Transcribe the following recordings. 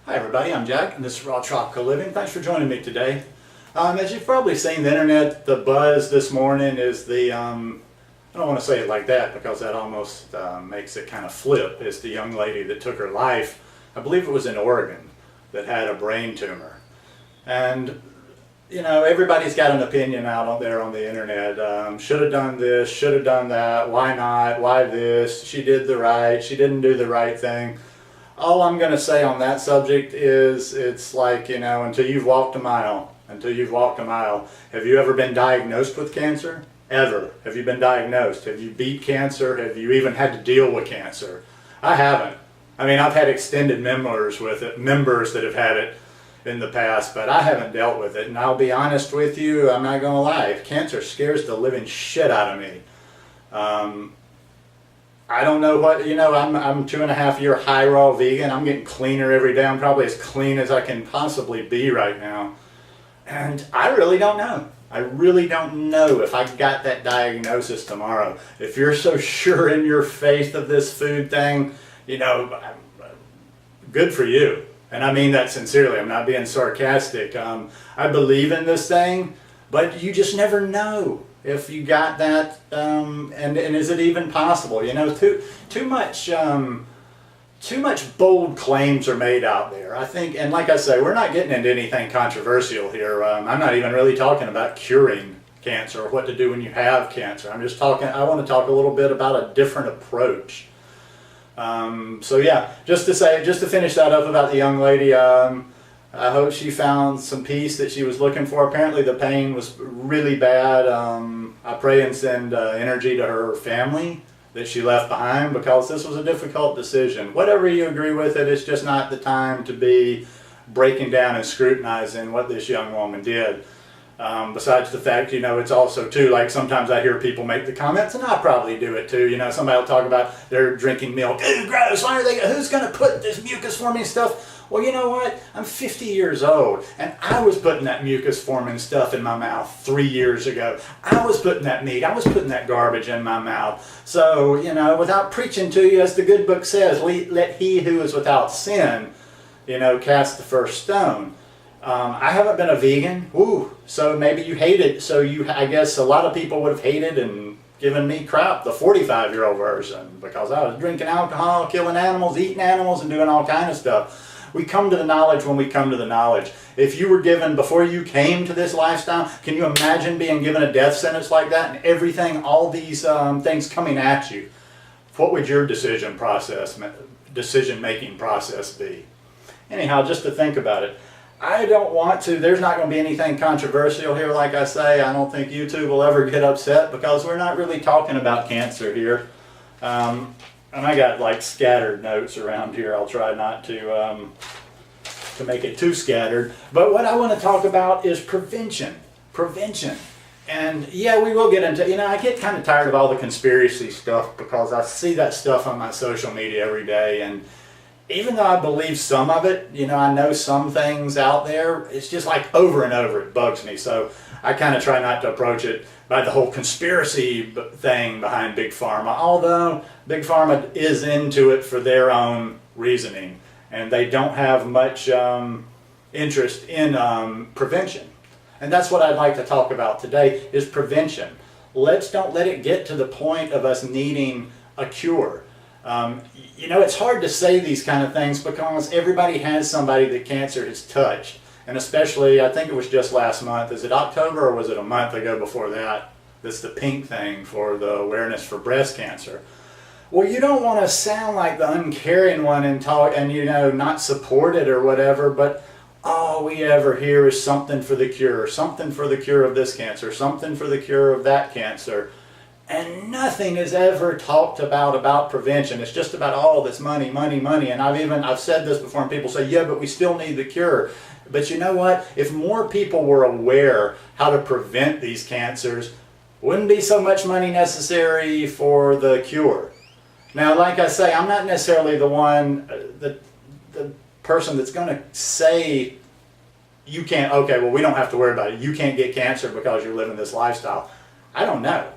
Hi everybody, I'm Jack and this is Raw Tropical Living. Thanks for joining me today. As you've probably seen the internet, the buzz this morning is the, I don't want to say it like that because that almost makes it kind of flip. It's the young lady that took her life, I believe it was in Oregon, that had a brain tumor. And you know, everybody's got an opinion out there on the internet. Should have done this, should have done that, why not, why this, she did the right, she didn't do the right thing. All I'm going to say on that subject is it's like, you know, until you've walked a mile, have you ever been diagnosed with cancer? Ever? Have you been diagnosed? Have you beat cancer? Have you even had to deal with cancer? I haven't. I mean, I've had extended members with it, members that have had it in the past, but I haven't dealt with it. And I'll be honest with you, I'm not going to lie, cancer scares the living shit out of me. I don't know what, you know, I'm 2.5 year high raw vegan. I'm getting cleaner every day. I'm probably as clean as I can possibly be right now. And I really don't know. I really don't know if I got that diagnosis tomorrow. If you're so sure in your faith of this food thing, you know, good for you. And I mean that sincerely. I'm not being sarcastic. I believe in this thing, but you just never know if you got that, and is it even possible? You know, too much bold claims are made out there, I think. And like I say, we're not getting into anything controversial here. I'm not even really talking about curing cancer or what to do when you have cancer. I'm just talking, I want to talk a little bit about a different approach. So yeah, just to finish that up about the young lady, I hope she found some peace that she was looking for. Apparently the pain was really bad. I pray and send energy to her family that she left behind, because this was a difficult decision. Whatever you agree with it, it's just not the time to be breaking down and scrutinizing what this young woman did. Besides the fact, you know, it's also too, like sometimes I hear people make the comments, and I probably do it too, you know, somebody will talk about they're drinking milk. Ew, gross, why are they, who's going to put this mucus forming stuff? Well, you know what? I'm 50 years old, and I was putting that mucus-forming stuff in my mouth 3 years ago. I was putting that meat, I was putting that garbage in my mouth. So, you know, without preaching to you, as the good book says, let he who is without sin, you know, cast the first stone. I haven't been a vegan, so maybe you hate it. So I guess a lot of people would have hated and given me crap, the 45-year-old version, because I was drinking alcohol, killing animals, eating animals, and doing all kind of stuff. We come to the knowledge when we come to the knowledge. If you were given, before you came to this lifestyle, can you imagine being given a death sentence like that and everything, all these things coming at you? What would your decision-making process be? Anyhow, just to think about it. I don't want to, there's not going to be anything controversial here, like I say. I don't think YouTube will ever get upset, because we're not really talking about cancer here. And I got like scattered notes around here. I'll try not to make it too scattered. But what I want to talk about is prevention. Prevention. And yeah, we will get into, you know, I get kind of tired of all the conspiracy stuff, because I see that stuff on my social media every day. And even though I believe some of it, you know, I know some things out there, it's just like over and over, it bugs me. So I kind of try not to approach it by the whole conspiracy thing behind Big Pharma, although Big Pharma is into it for their own reasoning, and they don't have much interest in prevention. And that's what I'd like to talk about today, is prevention. Don't let it get to the point of us needing a cure. You know, it's hard to say these kind of things, because everybody has somebody that cancer has touched. And especially, I think it was just last month. Is it October, or was it a month ago before that? That's the pink thing for the awareness for breast cancer. Well, you don't want to sound like the uncaring one and talk and, you know, not support it or whatever, but all we ever hear is something for the cure of this cancer, something for the cure of that cancer. And nothing is ever talked about prevention. It's just about all this money, money, money. And I've said this before, and people say, yeah, but we still need the cure. But you know what? If more people were aware how to prevent these cancers, wouldn't be so much money necessary for the cure. Now, like I say, I'm not necessarily the one, the person that's going to say, you can't, okay, well, we don't have to worry about it. You can't get cancer because you're living this lifestyle. I don't know.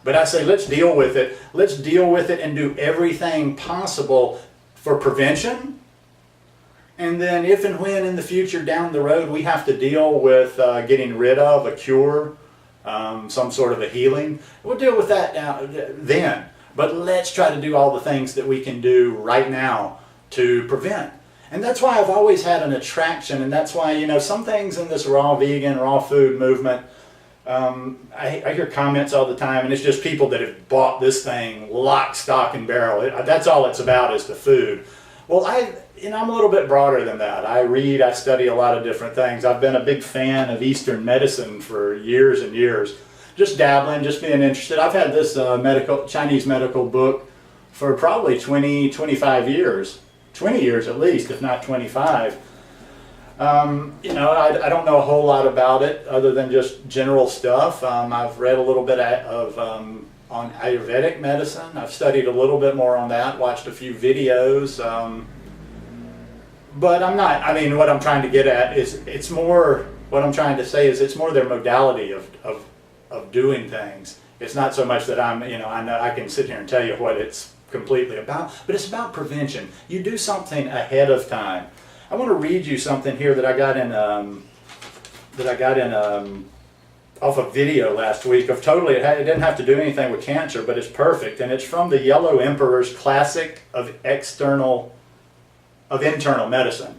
But I say, let's deal with it. Let's deal with it and do everything possible for prevention. And then if and when in the future down the road we have to deal with getting rid of a cure, some sort of a healing, we'll deal with that then. But let's try to do all the things that we can do right now to prevent. And that's why I've always had an attraction, and that's why, you know, some things in this raw vegan, raw food movement, I hear comments all the time, and it's just people that have bought this thing lock, stock, and barrel. That's all it's about is the food. Well, I'm a little bit broader than that. I read, I study a lot of different things. I've been a big fan of Eastern medicine for years and years. Just dabbling, just being interested. I've had this Chinese medical book for probably 20, 25 years. 20 years at least, if not 25. You know, I don't know a whole lot about it other than just general stuff. I've read a little bit of on Ayurvedic medicine. I've studied a little bit more on that, watched a few videos. But I'm not, I mean, what I'm trying to get at is, it's more, what I'm trying to say is it's more their modality of doing things. It's not so much that you know, I can sit here and tell you what it's completely about, but it's about prevention. You do something ahead of time. I want to read you something here that I got in off a video last week of totally, it didn't have to do anything with cancer, but it's perfect, and it's from the Yellow Emperor's Classic of Internal Medicine.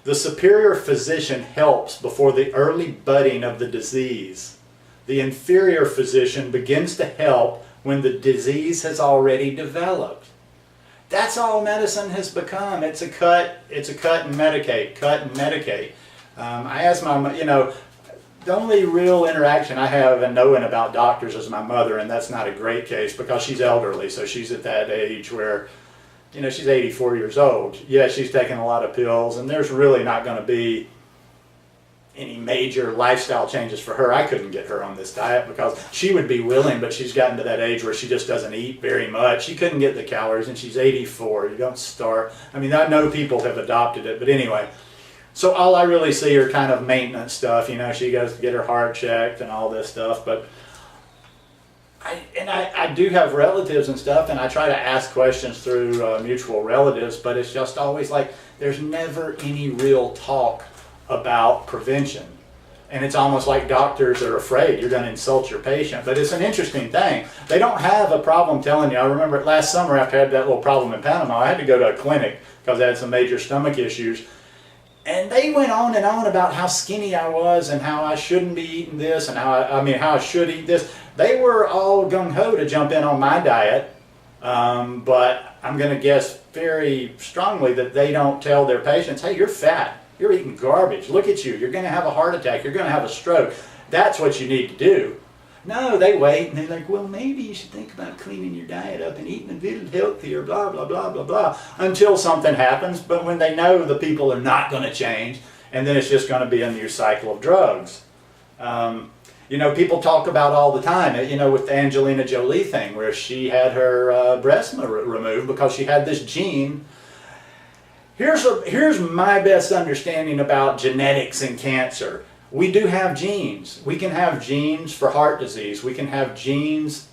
The superior physician helps before the early budding of the disease. The inferior physician begins to help when the disease has already developed. That's all medicine has become. It's a cut and medicate, cut and medicate. I asked my, you know, the only real interaction I have in knowing about doctors is my mother, and that's not a great case because she's elderly, so she's at that age where, you know, she's 84 years old. Yeah, she's taking a lot of pills, and there's really not going to be any major lifestyle changes for her. I couldn't get her on this diet because she would be willing, but she's gotten to that age where she just doesn't eat very much. She couldn't get the calories, and she's 84. You don't start. I mean, I know people have adopted it, but anyway. So all I really see are kind of maintenance stuff. You know, she goes to get her heart checked and all this stuff, but I do have relatives and stuff, and I try to ask questions through mutual relatives, but it's just always like there's never any real talk about prevention. And it's almost like doctors are afraid you're going to insult your patient. But it's an interesting thing. They don't have a problem telling you. I remember last summer after I had that little problem in Panama, I had to go to a clinic because I had some major stomach issues. And they went on and on about how skinny I was and how I shouldn't be eating this and how I should eat this. They were all gung-ho to jump in on my diet, but I'm going to guess very strongly that they don't tell their patients, hey, you're fat, you're eating garbage, look at you, you're going to have a heart attack, you're going to have a stroke. That's what you need to do. No, they wait and they're like, well, maybe you should think about cleaning your diet up and eating a little healthier, blah, blah, blah, blah, blah, until something happens. But when they know the people are not going to change, and then it's just going to be a new cycle of drugs. You know, people talk about all the time, you know, with the Angelina Jolie thing, where she had her breast removed because she had this gene. Here's my best understanding about genetics and cancer. We do have genes. We can have genes for heart disease. We can have genes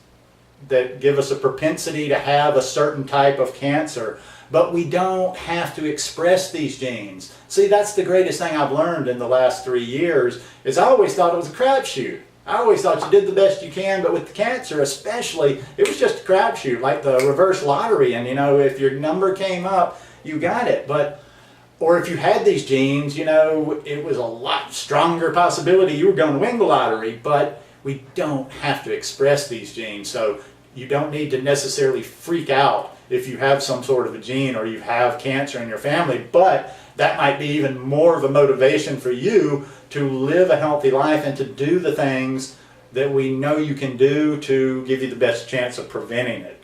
that give us a propensity to have a certain type of cancer, but we don't have to express these genes. See, that's the greatest thing I've learned in the last 3 years, is I always thought it was a crapshoot. I always thought you did the best you can, but with the cancer especially, it was just a crapshoot, like the reverse lottery, and you know, if your number came up, you got it. Or if you had these genes, you know, it was a lot stronger possibility you were going to win the lottery, but we don't have to express these genes. So you don't need to necessarily freak out if you have some sort of a gene or you have cancer in your family, but that might be even more of a motivation for you to live a healthy life and to do the things that we know you can do to give you the best chance of preventing it.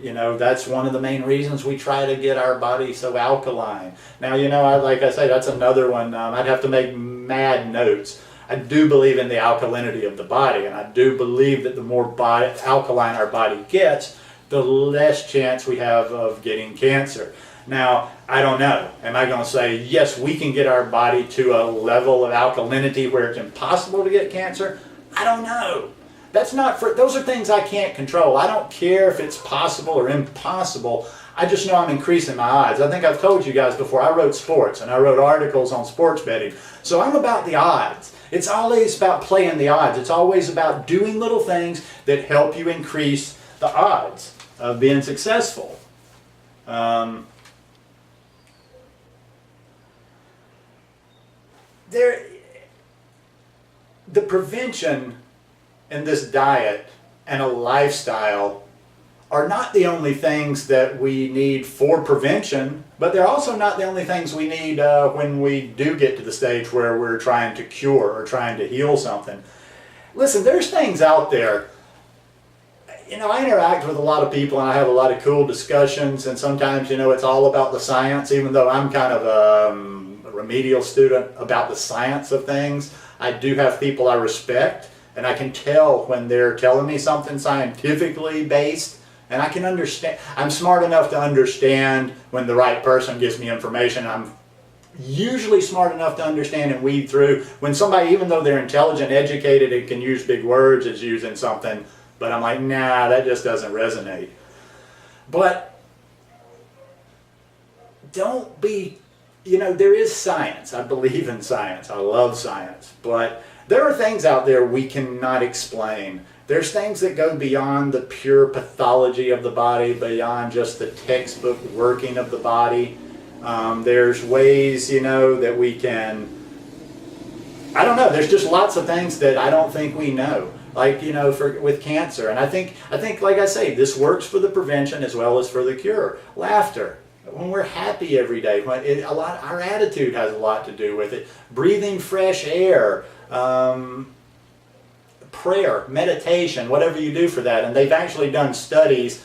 You know, that's one of the main reasons we try to get our body so alkaline. Now, you know, like I say, that's another one. I'd have to make mad notes. I do believe in the alkalinity of the body, and I do believe that the more alkaline our body gets, the less chance we have of getting cancer. Now, I don't know. Am I going to say, yes, we can get our body to a level of alkalinity where it's impossible to get cancer? I don't know. Those are things I can't control. I don't care if it's possible or impossible. I just know I'm increasing my odds. I think I've told you guys before, I wrote sports and I wrote articles on sports betting. So I'm about the odds. It's always about playing the odds. It's always about doing little things that help you increase the odds of being successful. The prevention in this diet and a lifestyle are not the only things that we need for prevention, but they're also not the only things we need when we do get to the stage where we're trying to cure or trying to heal something. Listen, there's things out there. You know, I interact with a lot of people and I have a lot of cool discussions, and sometimes, you know, it's all about the science, even though I'm kind of a remedial student about the science of things. I do have people I respect, and I can tell when they're telling me something scientifically based, and I can understand. I'm smart enough to understand when the right person gives me information. I'm usually smart enough to understand and weed through when somebody, even though they're intelligent, educated, and can use big words, is using something, but I'm like, nah, that just doesn't resonate. But don't be, you know, there is science. I believe in science. I love science. But there are things out there we cannot explain. There's things that go beyond the pure pathology of the body, beyond just the textbook working of the body. There's ways, you know, that we can, I don't know, there's just lots of things that I don't think we know. Like, you know, with cancer. And I think, like I say, this works for the prevention as well as for the cure. Laughter. When we're happy every day, our attitude has a lot to do with it. Breathing fresh air, prayer, meditation, whatever you do for that. And they've actually done studies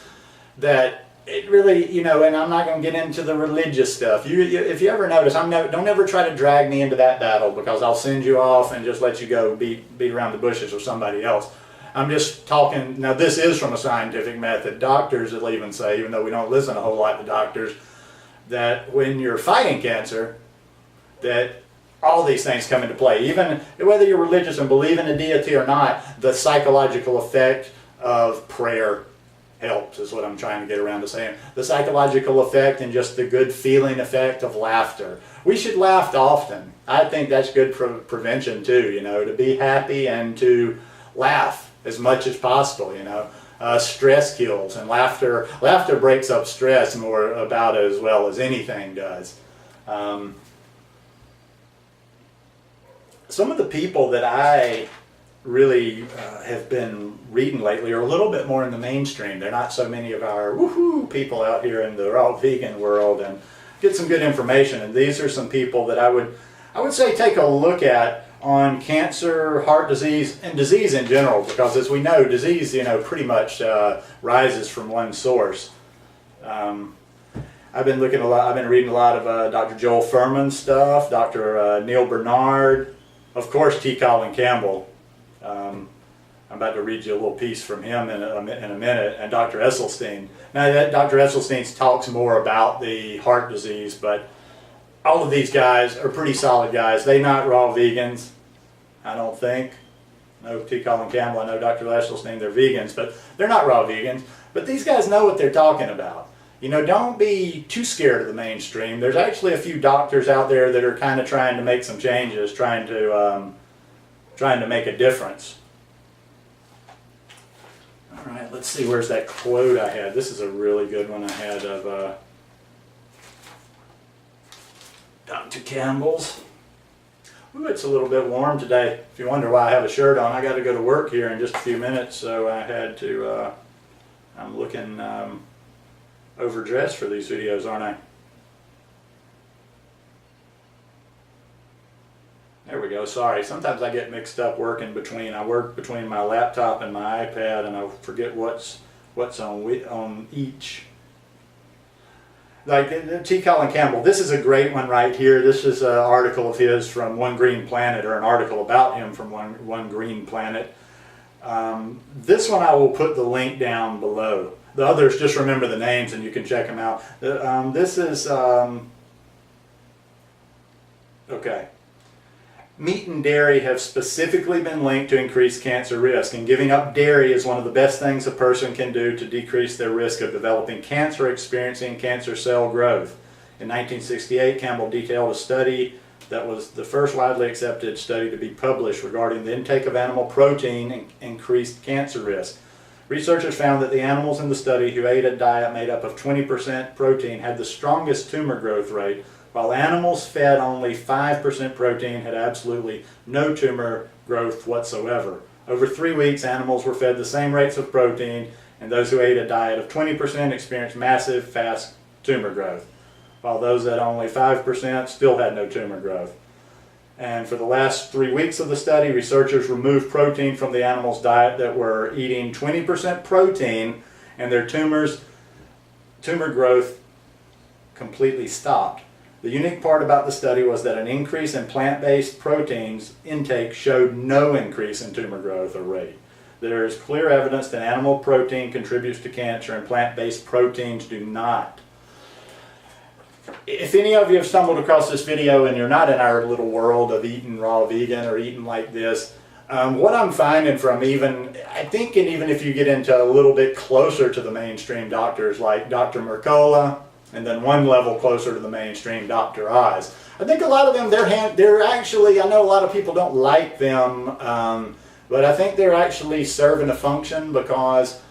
that it really, you know, and I'm not going to get into the religious stuff. If you ever notice, don't ever try to drag me into that battle, because I'll send you off and just let you go beat around the bushes with somebody else. I'm just talking, now this is from a scientific method. Doctors will even say, even though we don't listen a whole lot to doctors, that when you're fighting cancer, that all these things come into play. Even whether you're religious and believe in a deity or not, the psychological effect of prayer helps, is what I'm trying to get around to saying. The psychological effect and just the good feeling effect of laughter. We should laugh often. I think that's good prevention too, you know, to be happy and to laugh as much as possible, you know. Stress kills, and laughter breaks up stress more about as well as anything does. Some of the people that I really have been reading lately are a little bit more in the mainstream. They're not so many of our woohoo people out here in the raw vegan world, and get some good information. And these are some people that I would say take a look at on cancer, heart disease, and disease in general, because as we know, disease, you know, pretty much rises from one source. I've been reading a lot of Dr. Joel Fuhrman stuff, Dr. Neil Bernard, of course T. Colin Campbell. I'm about to read you a little piece from him in a minute, and Dr. Esselstyn. Now, Dr. Esselstyn talks more about the heart disease, but all of these guys are pretty solid guys. They're not raw vegans, I don't think. No, T. Colin Campbell, I know Dr. Esselstyn, they're vegans, but they're not raw vegans. But these guys know what they're talking about. You know, don't be too scared of the mainstream. There's actually a few doctors out there that are kind of trying to make some changes, trying to make a difference. All right, let's see, where's that quote I had? This is a really good one I had of Dr. Campbell's. Ooh, it's a little bit warm today. If you wonder why I have a shirt on, I got to go to work here in just a few minutes, so I had to, I'm looking overdressed for these videos, aren't I? There we go, sorry. Sometimes I get mixed up working between, I work between my laptop and my iPad, and I forget what's on each. Like T. Colin Campbell, this is a great one right here. This is an article of his from One Green Planet, or an article about him from One Green Planet. This one I will put the link down below. The others, just remember the names and you can check them out. This is, okay. Meat and dairy have specifically been linked to increased cancer risk, and giving up dairy is one of the best things a person can do to decrease their risk of developing cancer, experiencing cancer cell growth. In 1968, Campbell detailed a study that was the first widely accepted study to be published regarding the intake of animal protein and increased cancer risk. Researchers found that the animals in the study who ate a diet made up of 20% protein had the strongest tumor growth rate, while animals fed only 5% protein had absolutely no tumor growth whatsoever. Over 3 weeks, animals were fed the same rates of protein, and those who ate a diet of 20% experienced massive, fast tumor growth, while those at only 5% still had no tumor growth. And for the last 3 weeks of the study, researchers removed protein from the animals' diet that were eating 20% protein, and their tumor growth completely stopped. The unique part about the study was that an increase in plant-based proteins intake showed no increase in tumor growth or rate. There is clear evidence that animal protein contributes to cancer and plant-based proteins do not. If any of you have stumbled across this video and you're not in our little world of eating raw vegan or eating like this, what I'm finding from even if you get into a little bit closer to the mainstream doctors like Dr. Mercola, and then one level closer to the mainstream, Dr. Oz. I think a lot of them, they're actually, I know a lot of people don't like them, but I think they're actually serving a function because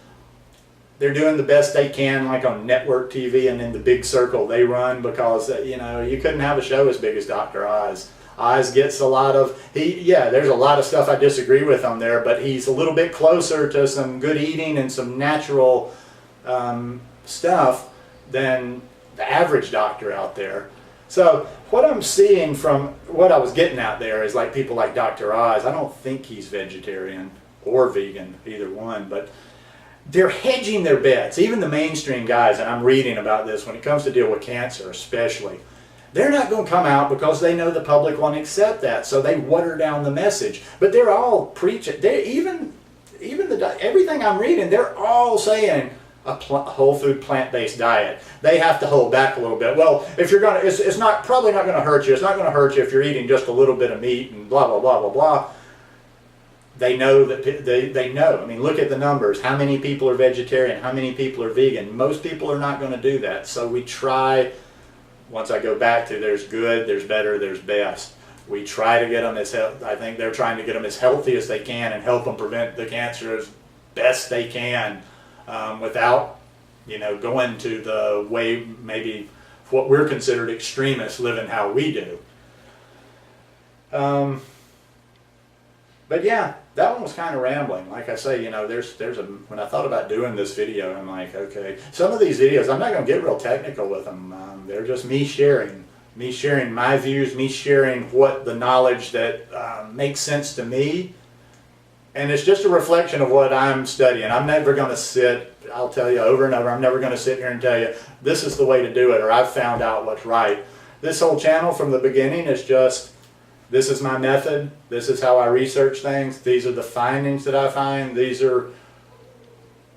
they're doing the best they can, like on network TV and in the big circle they run, because, you know, you couldn't have a show as big as Dr. Oz. Oz gets a lot of, there's a lot of stuff I disagree with on there, but he's a little bit closer to some good eating and some natural stuff than the average doctor out there. So what I'm seeing from what I was getting out there is like people like Dr. Oz. I don't think he's vegetarian or vegan, either one, but they're hedging their bets. Even the mainstream guys, and I'm reading about this when it comes to deal with cancer especially, they're not going to come out because they know the public won't accept that, so they water down the message. But they're all preaching. Everything I'm reading, they're all saying a whole food plant-based diet. They have to hold back a little bit. Well, if you're gonna, it's probably not going to hurt you. It's not going to hurt you if you're eating just a little bit of meat and blah blah blah blah blah. They know that they know. I mean, look at the numbers. How many people are vegetarian? How many people are vegan? Most people are not going to do that. So we try. Once I go back to there's good, there's better, there's best. We try to get them as I think they're trying to get them as healthy as they can and help them prevent the cancer as best they can. Without, going to the way maybe what we're considered extremists living how we do. But yeah, that one was kind of rambling. Like I say, when I thought about doing this video, I'm like, okay, some of these videos, I'm not going to get real technical with them. They're just me sharing my views, me sharing what the knowledge that makes sense to me. And it's just a reflection of what I'm studying. I'm never going to sit, I'll tell you over and over, I'm never going to sit here and tell you, this is the way to do it, or I've found out what's right. This whole channel from the beginning is just, this is my method, this is how I research things, these are the findings that I find, these are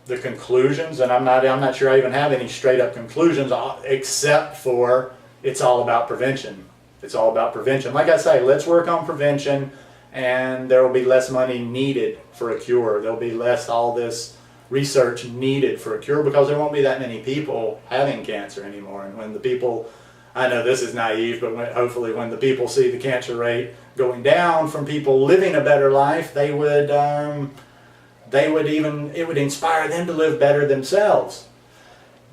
the conclusions, and I'm not sure I even have any straight up conclusions, except for it's all about prevention. It's all about prevention. Like I say, let's work on prevention, and there will be less money needed for a cure. There'll be less all this research needed for a cure because there won't be that many people having cancer anymore. And when the people, I know this is naive, but hopefully when the people see the cancer rate going down from people living a better life, it would inspire them to live better themselves.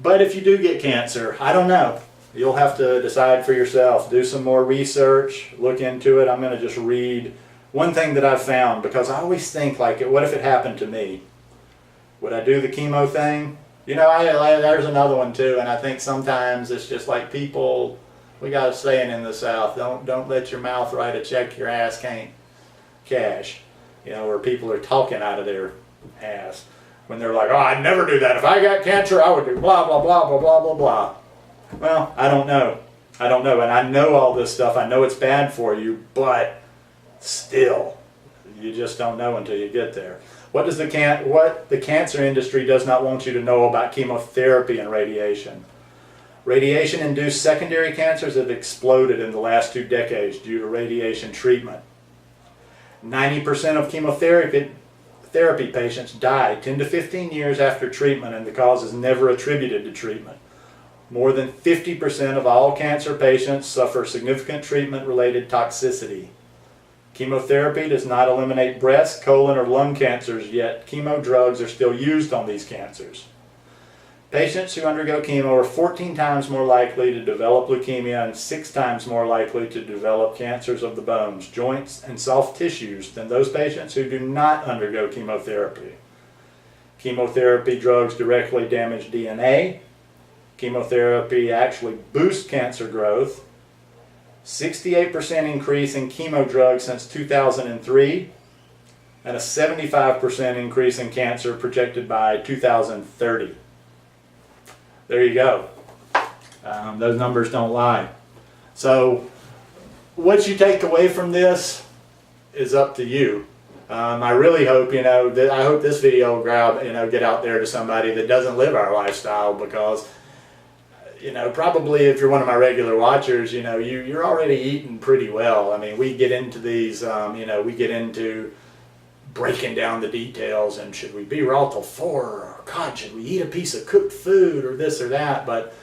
But if you do get cancer, I don't know. You'll have to decide for yourself. Do some more research, look into it. I'm going to just read one thing that I've found, because I always think, like, what if it happened to me? Would I do the chemo thing? There's another one too, and I think sometimes it's just like people, we got a saying in the South, don't let your mouth write a check your ass can't cash. Where people are talking out of their ass. When they're like, oh, I'd never do that. If I got cancer, I would do blah, blah, blah, blah, blah, blah, blah. Well, I don't know. And I know all this stuff. I know it's bad for you, but still, you just don't know until you get there. What the cancer industry does not want you to know about chemotherapy and radiation. Radiation-induced secondary cancers have exploded in the last 2 decades due to radiation treatment. 90% of therapy patients die 10 to 15 years after treatment, and the cause is never attributed to treatment. More than 50% of all cancer patients suffer significant treatment-related toxicity. Chemotherapy does not eliminate breast, colon, or lung cancers, yet chemo drugs are still used on these cancers. Patients who undergo chemo are 14 times more likely to develop leukemia and 6 times more likely to develop cancers of the bones, joints, and soft tissues than those patients who do not undergo chemotherapy. Chemotherapy drugs directly damage DNA. Chemotherapy actually boosts cancer growth. 68% increase in chemo drugs since 2003, and a 75% increase in cancer projected by 2030. There you go. Those numbers don't lie. So what you take away from this is up to you. I really hope, that I hope this video will get out there to somebody that doesn't live our lifestyle, because probably if you're one of my regular watchers, you're already eating pretty well. I mean, we get into these, we get into breaking down the details, and should we be raw till 4, or God, should we eat a piece of cooked food, or this or that. But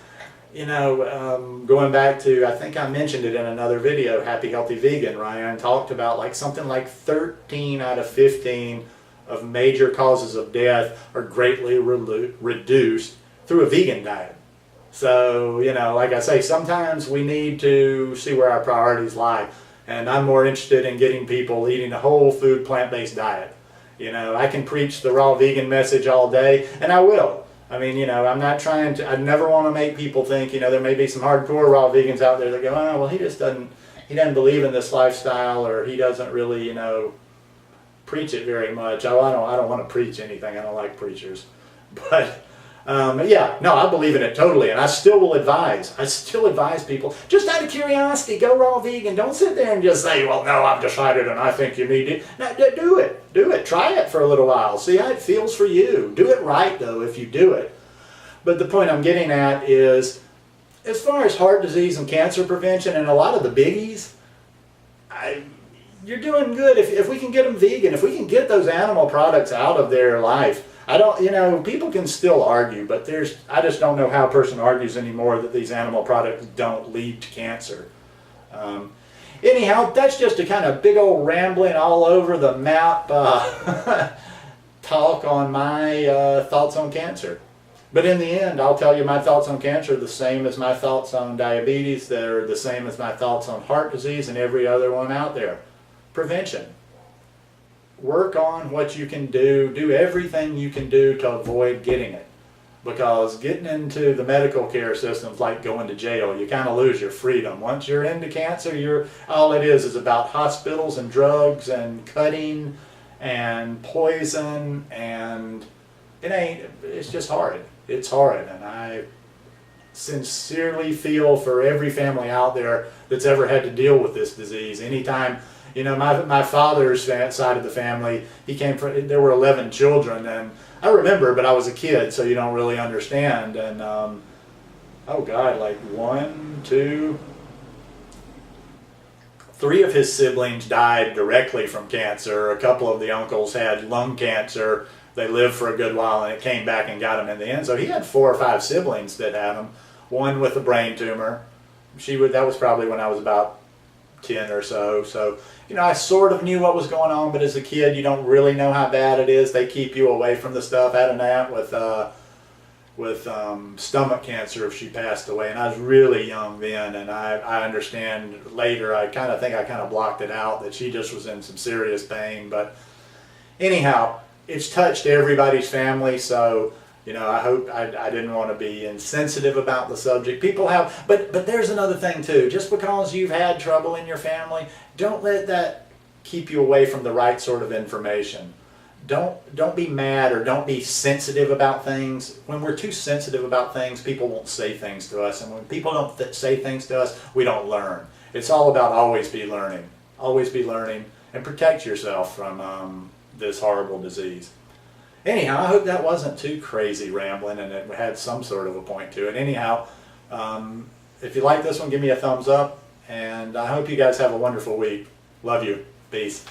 going back to, I think I mentioned it in another video, Happy Healthy Vegan, Ryan talked about something like 13 out of 15 of major causes of death are greatly reduced through a vegan diet. So, like I say, sometimes we need to see where our priorities lie. And I'm more interested in getting people eating a whole food, plant-based diet. I can preach the raw vegan message all day, and I will. I mean, I'm not trying to, I never want to make people think, there may be some hardcore raw vegans out there that go, oh, well, he doesn't believe in this lifestyle, or he doesn't really, preach it very much. Oh, I don't want to preach anything. I don't like preachers. But yeah, no, I believe in it totally, and I still will advise. I still advise people, just out of curiosity, go raw vegan. Don't sit there and just say, well, no, I've decided and I think you need to. No, do it. Do it. Try it for a little while. See how it feels for you. Do it right, though, if you do it. But the point I'm getting at is, as far as heart disease and cancer prevention and a lot of the biggies, you're doing good if we can get them vegan, if we can get those animal products out of their life. I don't, people can still argue, but I just don't know how a person argues anymore that these animal products don't lead to cancer. Anyhow, that's just a kind of big old rambling all over the map talk on my thoughts on cancer. But in the end, I'll tell you my thoughts on cancer are the same as my thoughts on diabetes. They're the same as my thoughts on heart disease and every other one out there. Prevention. Work on what you can do. Do everything you can do to avoid getting it. Because getting into the medical care system is like going to jail. You kind of lose your freedom. Once you're into cancer, all it is about hospitals and drugs and cutting and poison, and it's just horrid. It's horrid, and I sincerely feel for every family out there that's ever had to deal with this disease. Anytime, my father's side of the family, there were 11 children, and I remember, but I was a kid, so you don't really understand. And oh God, like 1, 2, 3 of his siblings died directly from cancer. A couple of the uncles had lung cancer. They lived for a good while, and it came back and got him in the end. So he had 4 or 5 siblings that had him. One with a brain tumor. That was probably when I was about 10 or so. So, I sort of knew what was going on, but as a kid, you don't really know how bad it is. They keep you away from the stuff. I had an aunt with stomach cancer if she passed away, and I was really young then, and I understand later, I kind of blocked it out, that she just was in some serious pain. But anyhow, it's touched everybody's family, so I hope I didn't want to be insensitive about the subject. People have, but there's another thing too. Just because you've had trouble in your family, don't let that keep you away from the right sort of information. Don't be mad or don't be sensitive about things. When we're too sensitive about things, people won't say things to us, and when people don't say things to us, we don't learn. It's all about always be learning, and protect yourself from this horrible disease. Anyhow, I hope that wasn't too crazy rambling and it had some sort of a point to it. Anyhow, if you like this one, give me a thumbs up, and I hope you guys have a wonderful week. Love you. Peace.